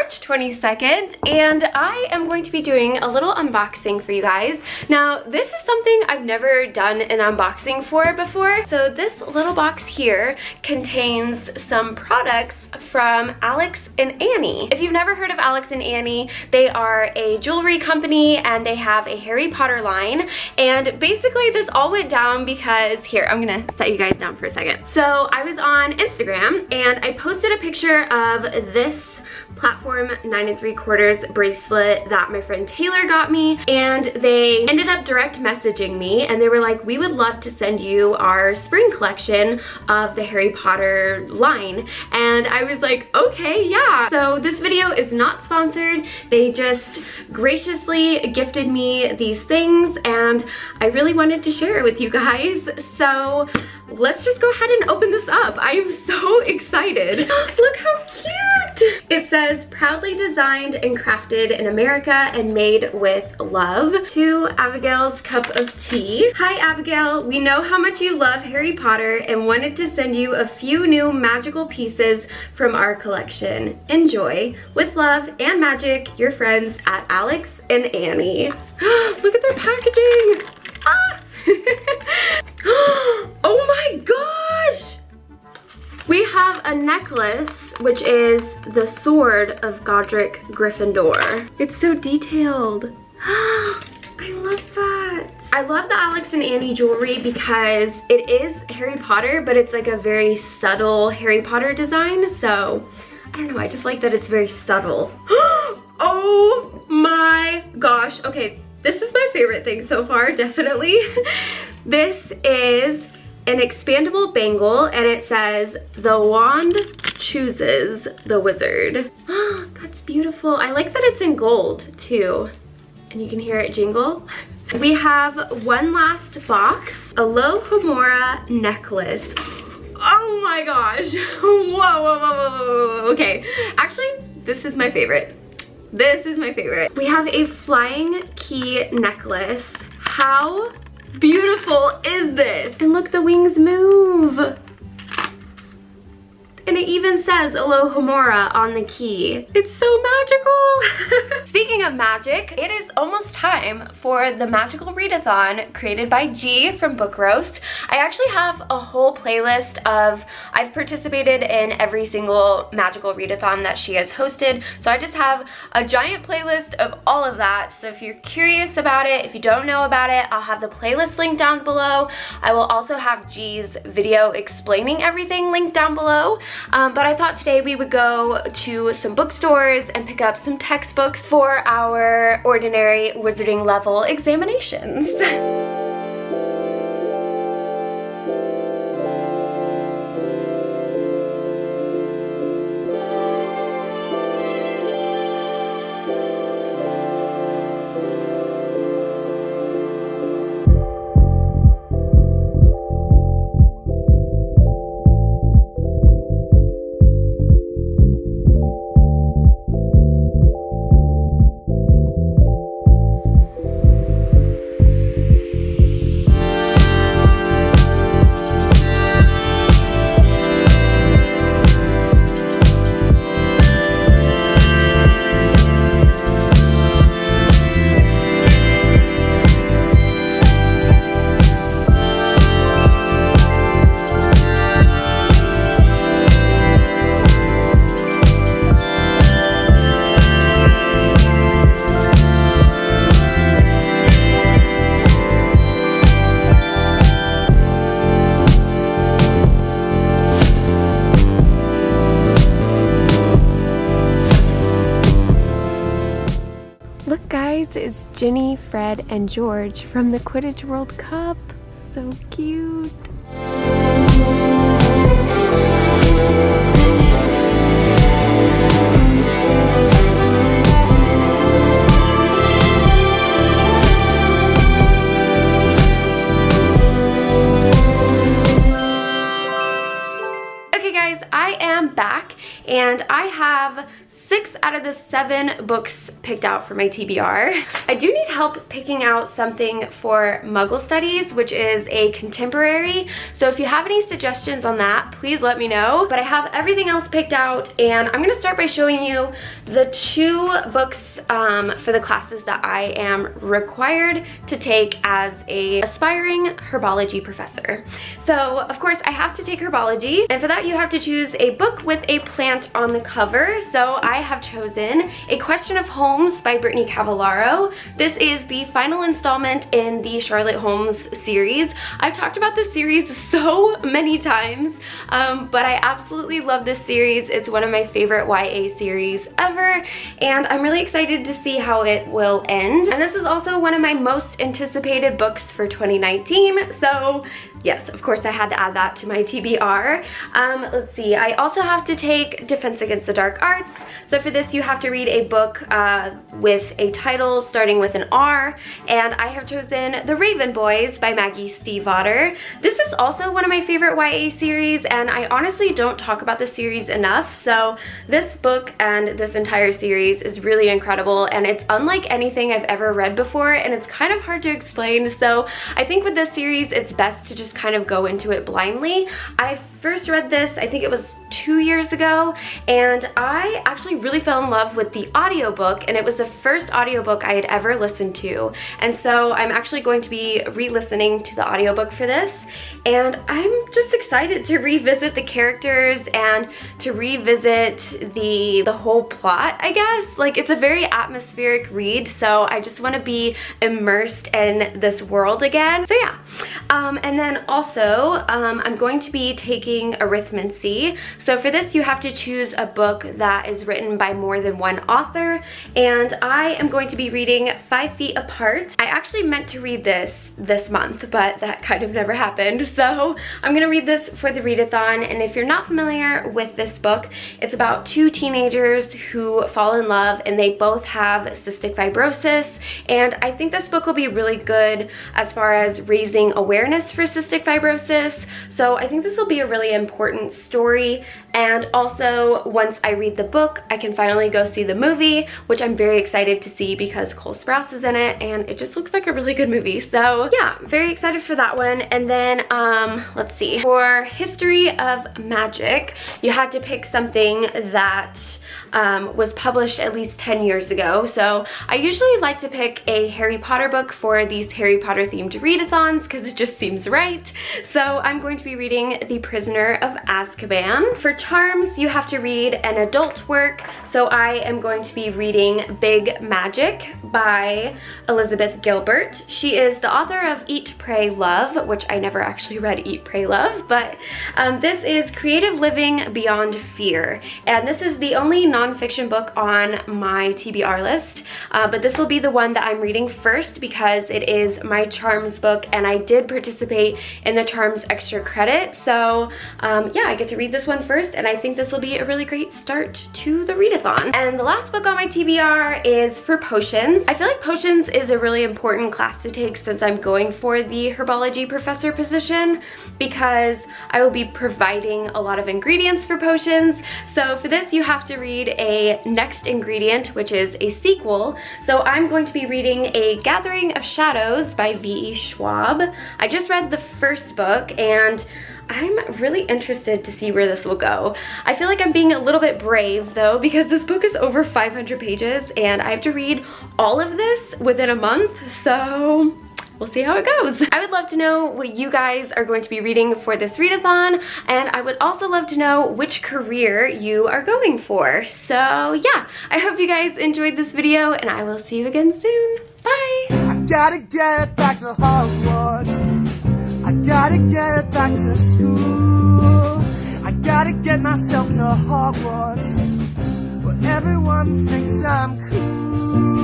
March 22nd, and I am going to be doing a little unboxing for you guys. Now, this is something I've never done an unboxing for before. So this little box here contains some products from Alex and Annie. If you've never heard of Alex and Annie, they are a jewelry company and they have a Harry Potter line. And basically this all went down because, here, I'm gonna set you guys down for a second. So I was on Instagram and I posted a picture of this platform 9 3/4 bracelet that my friend Taylor got me, and they ended up direct messaging me and they were like, we would love to send you our spring collection of the Harry Potter line. And I was like, okay, yeah. So this video is not sponsored. They just graciously gifted me these things and I really wanted to share it with you guys. So let's just go ahead and open this up. I am so excited. Look how cute! It says, proudly designed and crafted in America and made with love. To Abigail's cup of tea. Hi Abigail, we know how much you love Harry Potter and wanted to send you a few new magical pieces from our collection. Enjoy. With love and magic, your friends at Alex and Annie. Look at their packaging. Ah! Oh my gosh! We have a necklace, which is the sword of Godric Gryffindor. It's so detailed. I love that. I love the Alex and Annie jewelry because it is Harry Potter, but it's like a very subtle Harry Potter design. So, I don't know, I just like that it's very subtle. Oh my gosh. Okay, this is my favorite thing so far, definitely. This is an expandable bangle and it says, the wand chooses the wizard. That's beautiful. I like that it's in gold too. And you can hear it jingle. We have one last box, a Alohomora necklace. Oh my gosh. Whoa, whoa, whoa, whoa, whoa. Okay, actually, this is my favorite. This is my favorite. We have a flying key necklace. How beautiful is this? And look, the wings move. And it even says Alohomora on the key. It's so magical. Speaking of magic, it is almost time for the magical readathon created by G from Book Roast. I actually have a whole playlist of, I've participated in every single magical readathon that she has hosted. So I just have a giant playlist of all of that. So if you're curious about it, if you don't know about it, I'll have the playlist linked down below. I will also have G's video explaining everything linked down below. But I thought today we would go to some bookstores and pick up some textbooks for our ordinary wizarding level examinations. Is Ginny, Fred, and George from the Quidditch World Cup. So cute. Okay guys, I am back and I have 6 out of the 7 books picked out for my TBR. I do need help picking out something for Muggle Studies, which is a contemporary. So if you have any suggestions on that, please let me know. But I have everything else picked out, and I'm gonna start by showing you the 2 books for the classes that I am required to take as a aspiring herbology professor. So of course I have to take herbology, and for that you have to choose a book with a plant on the cover. So I have chosen A Question of Holmes by Brittany Cavallaro. This is the final installment in the Charlotte Holmes series. I've talked about this series so many times, but I absolutely love this series. It's one of my favorite YA series ever, and I'm really excited to see how it will end. And this is also one of my most anticipated books for 2019, so yes, of course I had to add that to my TBR. Let's see, I also have to take Defense Against the Dark Arts. So for this you have to read a book with a title starting with an R, and I have chosen The Raven Boys by Maggie Stiefvater. This is also one of my favorite YA series, and I honestly don't talk about the series enough. So this book and this entire series is really incredible, and it's unlike anything I've ever read before, and it's kind of hard to explain. So I think with this series it's best to just kind of go into it blindly. I first read this, I think it was 2 years ago, and I actually really fell in love with the audiobook, and it was the first audiobook I had ever listened to. And so I'm actually going to be re-listening to the audiobook for this, and I'm just excited to revisit the characters and to revisit the whole plot, I guess. Like, it's a very atmospheric read, so I just want to be immersed in this world again. So yeah, and then also I'm going to be taking arithmancy. So for this you have to choose a book that is written by more than one author, and I am going to be reading 5 Feet Apart. I actually meant to read this month, but that kind of never happened. So I'm gonna read this for the readathon, and if you're not familiar with this book, it's about 2 teenagers who fall in love, and they both have cystic fibrosis, and I think this book will be really good as far as raising awareness for cystic fibrosis. So I think this will be a really important story, and also once I read the book I can finally go see the movie, which I'm very excited to see because Cole Sprouse is in it, and it just looks like a really good movie. So yeah, very excited for that one. And then let's see, for History of Magic you had to pick something that was published at least 10 years ago. So I usually like to pick a Harry Potter book for these Harry Potter themed readathons because it just seems right. So I'm going to be reading The Prisoner of Azkaban. For charms you have to read an adult work, so I am going to be reading Big Magic by Elizabeth Gilbert. She is the author of Eat, Pray, Love, which I never actually read Eat, Pray, Love, but this is Creative Living Beyond Fear, and this is the only nonfiction book on my TBR list, but this will be the one that I'm reading first because it is my charms book, and I did participate in the charms extra credit. So yeah, I get to read this one first, and I think this will be a really great start to the readathon. And the last book on my TBR is for potions. I feel like potions is a really important class to take since I'm going for the herbology professor position, because I will be providing a lot of ingredients for potions. So for this you have to read a next ingredient, which is a sequel. So I'm going to be reading A Gathering of Shadows by V.E. Schwab. I just read the first book, and I'm really interested to see where this will go. I feel like I'm being a little bit brave though, because this book is over 500 pages and I have to read all of this within a month, so we'll see how it goes. I would love to know what you guys are going to be reading for this readathon, and I would also love to know which career you are going for. So yeah, I hope you guys enjoyed this video, and I will see you again soon. Bye! I gotta get back to Hogwarts. I gotta get back to school. I gotta get myself to Hogwarts, where everyone thinks I'm cool.